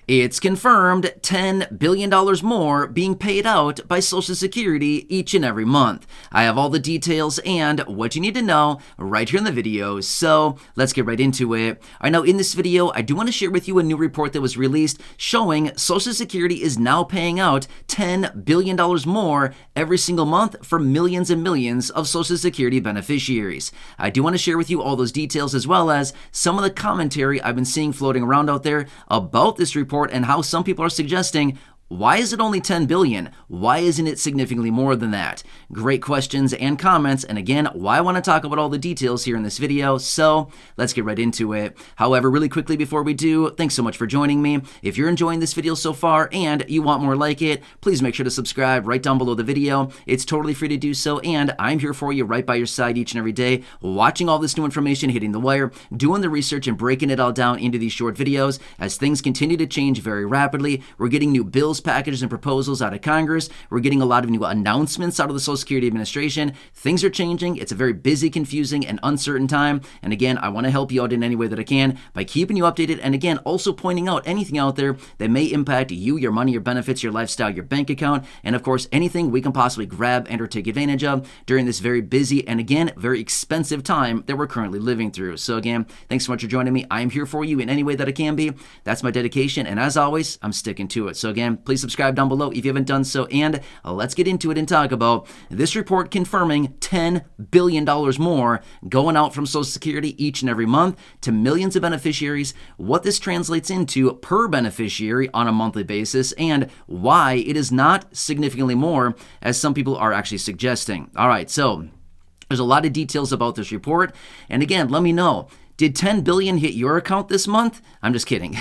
It's confirmed $10 billion more being paid out by Social Security each and every month. I have all the details and what you need to know right here in the video, so let's get right into it. All right, now in this video, I do want to share with you a new report that was released showing Social Security is now paying out $10 billion more every single month for millions and millions of Social Security beneficiaries. I do want to share with you all those details as well as some of the commentary I've been seeing floating around out there about this report and how some people are suggesting, why is it only $10 billion? Why isn't it significantly more than that? Great questions and comments, and again, why I want to talk about all the details here in this video, so let's get right into it. However, really quickly before we do, thanks so much for joining me. If you're enjoying this video so far and you want more like it, please make sure to subscribe right down below the video. It's totally free to do so, and I'm here for you right by your side each and every day, watching all this new information hitting the wire, doing the research and breaking it all down into these short videos. As things continue to change very rapidly, we're getting new bills packages and proposals out of Congress. We're getting a lot of new announcements out of the Social Security Administration. Things are changing. It's a very busy, confusing, and uncertain time. And again, I want to help you out in any way that I can by keeping you updated and again, also pointing out anything out there that may impact you, your money, your benefits, your lifestyle, your bank account, and of course, anything we can possibly grab and or take advantage of during this very busy and again, very expensive time that we're currently living through. So again, thanks so much for joining me. I'm here for you in any way that I can be. That's my dedication. And as always, I'm sticking to it. So again, please subscribe down below if you haven't done so, and let's get into it and talk about this report confirming $10 billion more going out from Social Security each and every month to millions of beneficiaries, what this translates into per beneficiary on a monthly basis, and why it is not significantly more as some people are actually suggesting. All right, so there's a lot of details about this report, and again, let me know. Did $10 billion hit your account this month? I'm just kidding.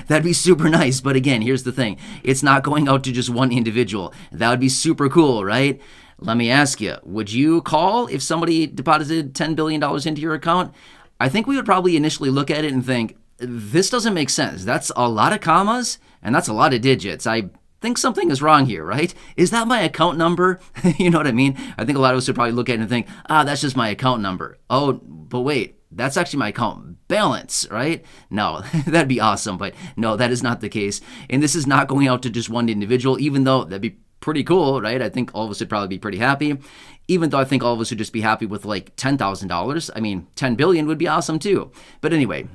That'd be super nice. But again, here's the thing. It's not going out to just one individual. That would be super cool, right? Let me ask you, would you call if somebody deposited $10 billion into your account? I think we would probably initially look at it and think, this doesn't make sense. That's a lot of commas and that's a lot of digits. I think something is wrong here, right? Is that my account number? You know what I mean? I think a lot of us would probably look at it and think, that's just my account number. Oh, but wait. That's actually my account balance, right? No, that'd be awesome, but no, that is not the case. And this is not going out to just one individual, even though that'd be pretty cool, right? I think all of us would probably be pretty happy, even though I think all of us would just be happy with like $10,000. I mean, 10 billion would be awesome too. But anyway,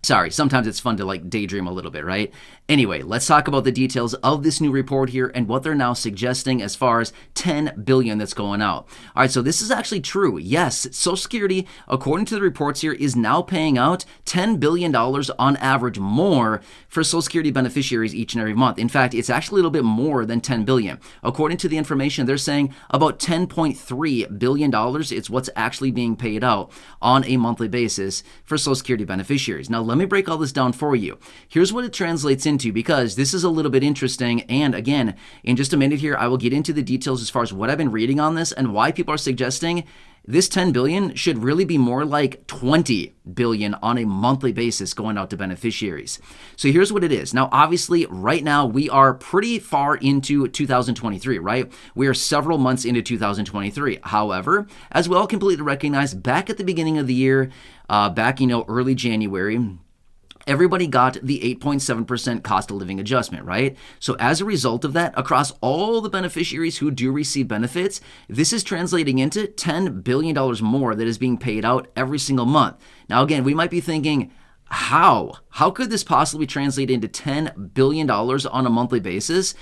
sorry, sometimes it's fun to like daydream a little bit, right? Anyway, let's talk about the details of this new report here and what they're now suggesting as far as 10 billion that's going out. All right, so this is actually true. Yes, Social Security, according to the reports here, is now paying out $10 billion on average more for Social Security beneficiaries each and every month. In fact, it's actually a little bit more than 10 billion. According to the information, they're saying about $10.3 billion. It's what's actually being paid out on a monthly basis for Social Security beneficiaries. Now, let me break all this down for you. Here's what it translates into, because this is a little bit interesting. And again, in just a minute here, I will get into the details as far as what I've been reading on this and why people are suggesting this 10 billion should really be more like 20 billion on a monthly basis going out to beneficiaries. So here's what it is. Now, obviously, right now, we are pretty far into 2023, right? We are several months into 2023. However, as we all completely recognize, back at the beginning of the year, back, early January, everybody got the 8.7% cost of living adjustment, right? So as a result of that, across all the beneficiaries who do receive benefits, this is translating into $10 billion more that is being paid out every single month. Now, again, we might be thinking, how? How could this possibly translate into $10 billion on a monthly basis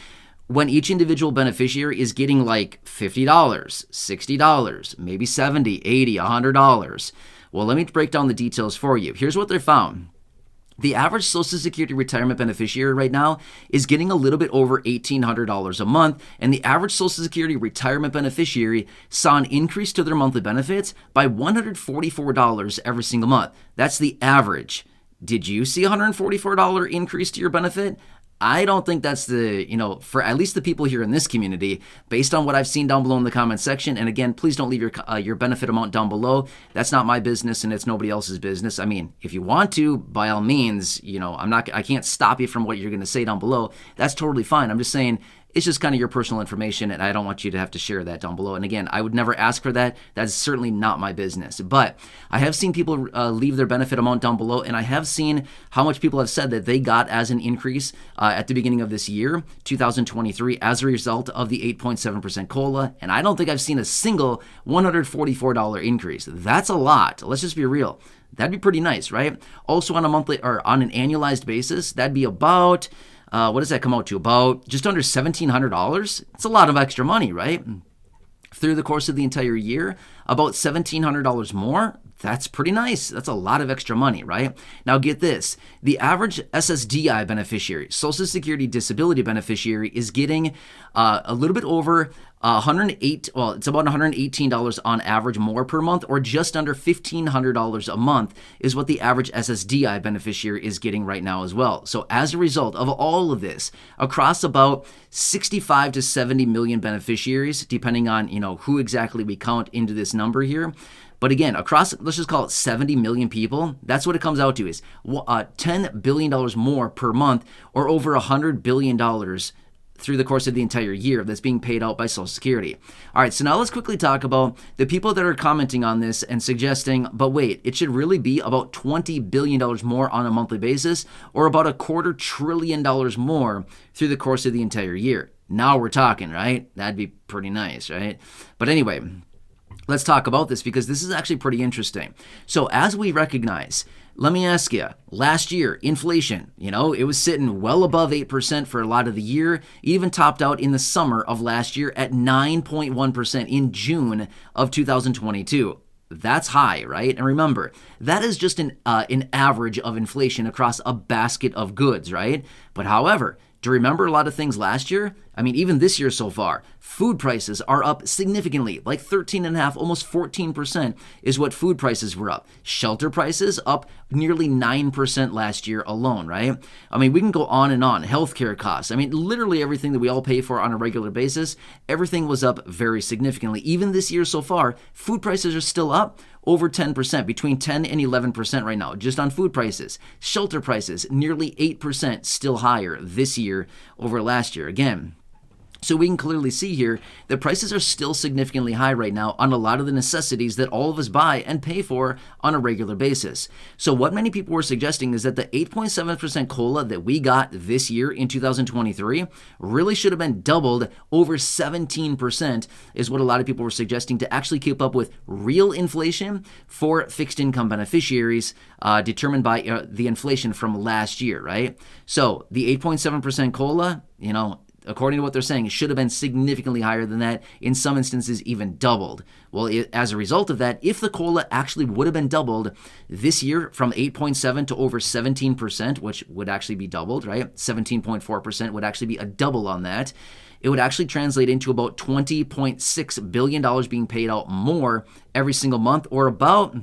when each individual beneficiary is getting like $50, $60, maybe $70, $80, $100? Well, let me break down the details for you. Here's what they found. The average Social Security retirement beneficiary right now is getting a little bit over $1,800 a month, and the average Social Security retirement beneficiary saw an increase to their monthly benefits by $144 every single month. That's the average. Did you see a $144 increase to your benefit? I don't think that's for at least the people here in this community, based on what I've seen down below in the comment section. And again, please don't leave your benefit amount down below. That's not my business and it's nobody else's business. I mean, if you want to, by all means, I can't stop you from what you're going to say down below. That's totally fine. I'm just saying, It's just kind of your personal information, and I don't want you to have to share that down below. And again, I would never ask for that. That's certainly not my business. But I have seen people leave their benefit amount down below, and I have seen how much people have said that they got as an increase at the beginning of this year, 2023, as a result of the 8.7% COLA. And I don't think I've seen a single $144 increase. That's a lot. Let's just be real. That'd be pretty nice, right? Also on a monthly or on an annualized basis, that'd be about, what does that come out to? About just under $1,700. It's a lot of extra money, right? Through the course of the entire year, about $1,700 more. That's pretty nice. That's a lot of extra money, right? Now get this. The average SSDI beneficiary, Social Security Disability beneficiary, is getting a little bit over it's about $118 on average more per month, or just under $1,500 a month is what the average SSDI beneficiary is getting right now as well. So as a result of all of this, across about 65 to 70 million beneficiaries, depending on, who exactly we count into this number here. But again, across, let's just call it 70 million people, that's what it comes out to, is $10 billion more per month, or over $100 billion through the course of the entire year that's being paid out by Social Security. All right, so now let's quickly talk about the people that are commenting on this and suggesting, but wait, it should really be about $20 billion more on a monthly basis, or about $250 billion more through the course of the entire year. Now we're talking, right? That'd be pretty nice, right? But anyway, let's talk about this, because this is actually pretty interesting. So as we recognize, let me ask you, last year, inflation, it was sitting well above 8% for a lot of the year. It even topped out in the summer of last year at 9.1% in June of 2022. That's high, right? And remember, that is just an average of inflation across a basket of goods, right? But however, do you remember a lot of things last year? I mean, even this year so far, food prices are up significantly, like 13.5%, almost 14% is what food prices were up. Shelter prices up nearly 9% last year alone, right? I mean, we can go on and on. Healthcare costs. I mean, literally everything that we all pay for on a regular basis, everything was up very significantly. Even this year so far, food prices are still up over 10%, between 10 and 11% right now, just on food prices. Shelter prices, nearly 8% still higher this year over last year. Again, so we can clearly see here that prices are still significantly high right now on a lot of the necessities that all of us buy and pay for on a regular basis. So what many people were suggesting is that the 8.7% COLA that we got this year in 2023 really should have been doubled, over 17% is what a lot of people were suggesting, to actually keep up with real inflation for fixed income beneficiaries determined by the inflation from last year, right? So the 8.7% COLA, according to what they're saying, it should have been significantly higher than that, in some instances even doubled. Well, as a result of that, if the COLA actually would have been doubled this year from 8.7 to over 17%, which would actually be doubled, right? 17.4% would actually be a double on that. It would actually translate into about $20.6 billion being paid out more every single month, or about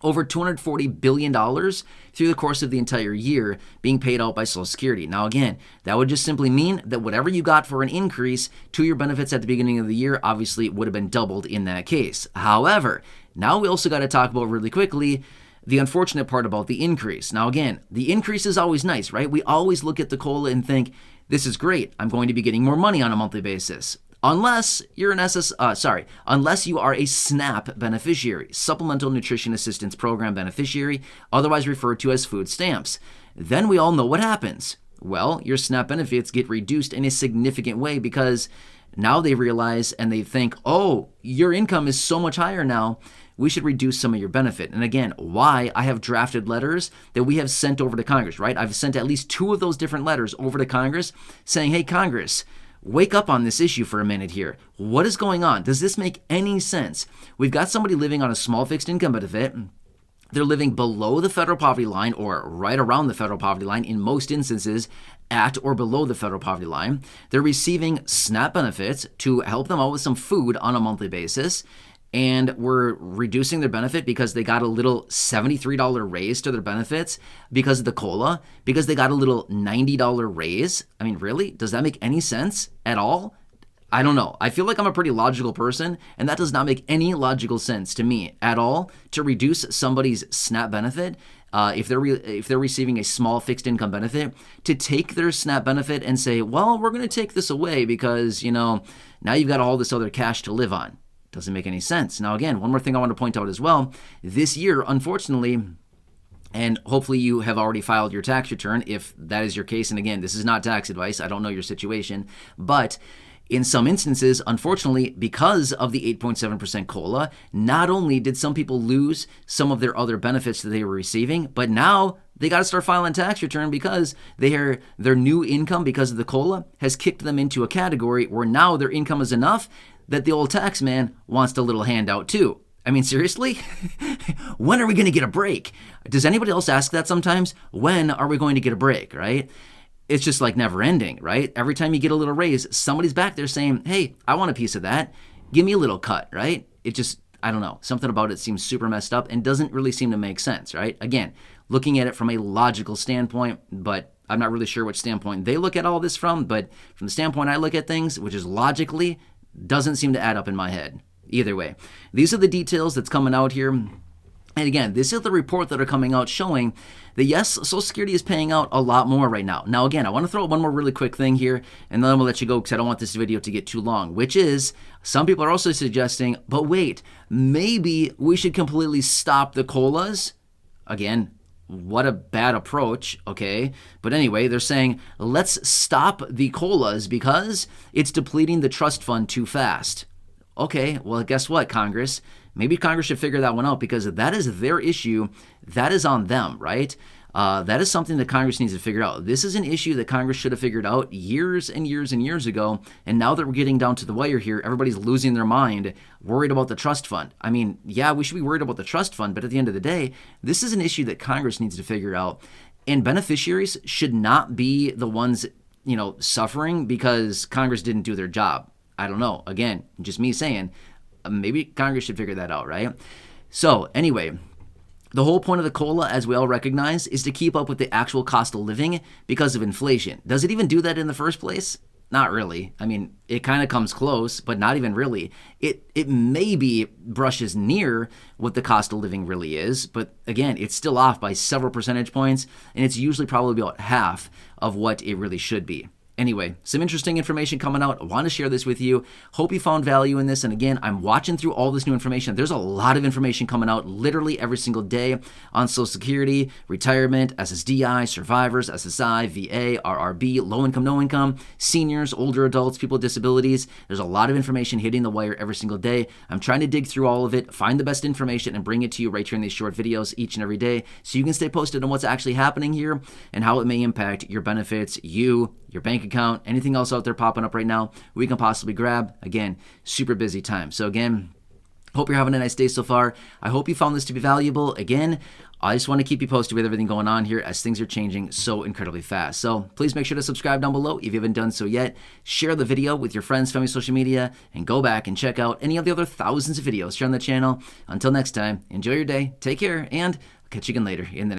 over $240 billion through the course of the entire year being paid out by Social Security. Now again, that would just simply mean that whatever you got for an increase to your benefits at the beginning of the year, obviously would have been doubled in that case. However, now we also got to talk about really quickly the unfortunate part about the increase. Now again, the increase is always nice, right? We always look at the COLA and think, this is great, I'm going to be getting more money on a monthly basis. Unless you're unless you are a SNAP beneficiary, Supplemental Nutrition Assistance Program beneficiary, otherwise referred to as food stamps. Then we all know what happens. Well, your SNAP benefits get reduced in a significant way, because now they realize and they think, oh, your income is so much higher now, we should reduce some of your benefit. And again, why I have drafted letters that we have sent over to Congress, right? I've sent at least 2 of those different letters over to Congress saying, hey, Congress, wake up on this issue for a minute here. What is going on? Does this make any sense? We've got somebody living on a small fixed income benefit. They're living below the federal poverty line, or right around the federal poverty line, in most instances at or below the federal poverty line. They're receiving SNAP benefits to help them out with some food on a monthly basis. And we're reducing their benefit because they got a little $73 raise to their benefits because of the COLA, because they got a little $90 raise. I mean, really? Does that make any sense at all? I don't know. I feel like I'm a pretty logical person, and that does not make any logical sense to me at all, to reduce somebody's SNAP benefit if they're receiving a small fixed income benefit, to take their SNAP benefit and say, well, we're going to take this away because, now you've got all this other cash to live on. Doesn't make any sense. Now, again, one more thing I want to point out as well. This year, unfortunately, and hopefully you have already filed your tax return if that is your case. And again, this is not tax advice. I don't know your situation. But in some instances, unfortunately, because of the 8.7% COLA, not only did some people lose some of their other benefits that they were receiving, but now they got to start filing tax return because their new income because of the COLA has kicked them into a category where now their income is enough that the old tax man wants a little handout too. I mean, seriously? When are we going to get a break? Does anybody else ask that sometimes? When are we going to get a break, right? It's just like never ending, right? Every time you get a little raise, somebody's back there saying, hey, I want a piece of that. Give me a little cut, right? It just, I don't know. Something about it seems super messed up and doesn't really seem to make sense, right? Again, looking at it from a logical standpoint, but I'm not really sure which standpoint they look at all this from, but from the standpoint I look at things, which is logically, doesn't seem to add up in my head. Either way, these are the details that's coming out here. And again, this is the report that are coming out showing that yes, Social Security is paying out a lot more right now. Now, again, I want to throw out one more really quick thing here, and then I'm going to let you go because I don't want this video to get too long, which is some people are also suggesting, but wait, maybe we should completely stop the COLAs. Again, what a bad approach, okay? But anyway, they're saying, let's stop the COLAs because it's depleting the trust fund too fast. Okay, well, guess what, Congress? Maybe Congress should figure that one out because that is their issue. That is on them, right? That is something that Congress needs to figure out. This is an issue that Congress should have figured out years and years and years ago. And now that we're getting down to the wire here, everybody's losing their mind, worried about the trust fund. I mean, yeah, we should be worried about the trust fund, but at the end of the day, this is an issue that Congress needs to figure out. And beneficiaries should not be the ones, suffering because Congress didn't do their job. I don't know. Again, just me saying, maybe Congress should figure that out, right? So anyway, the whole point of the COLA, as we all recognize, is to keep up with the actual cost of living because of inflation. Does it even do that in the first place? Not really. I mean, it kind of comes close, but not even really. It maybe brushes near what the cost of living really is, but again, it's still off by several percentage points, and it's usually probably about half of what it really should be. Anyway, some interesting information coming out. I want to share this with you. Hope you found value in this. And again, I'm watching through all this new information. There's a lot of information coming out literally every single day on Social Security, retirement, SSDI, survivors, SSI, VA, RRB, low income, no income, seniors, older adults, people with disabilities. There's a lot of information hitting the wire every single day. I'm trying to dig through all of it, find the best information, and bring it to you right here in these short videos each and every day so you can stay posted on what's actually happening here and how it may impact your benefits, your bank account, anything else out there popping up right now we can possibly grab. Again, super busy time. So again, hope you're having a nice day so far. I hope you found this to be valuable. Again, I just want to keep you posted with everything going on here as things are changing so incredibly fast. So please make sure to subscribe down below if you haven't done so yet. Share the video with your friends, family, social media, and go back and check out any of the other thousands of videos here on the channel. Until next time, enjoy your day, take care, and I'll catch you again later in the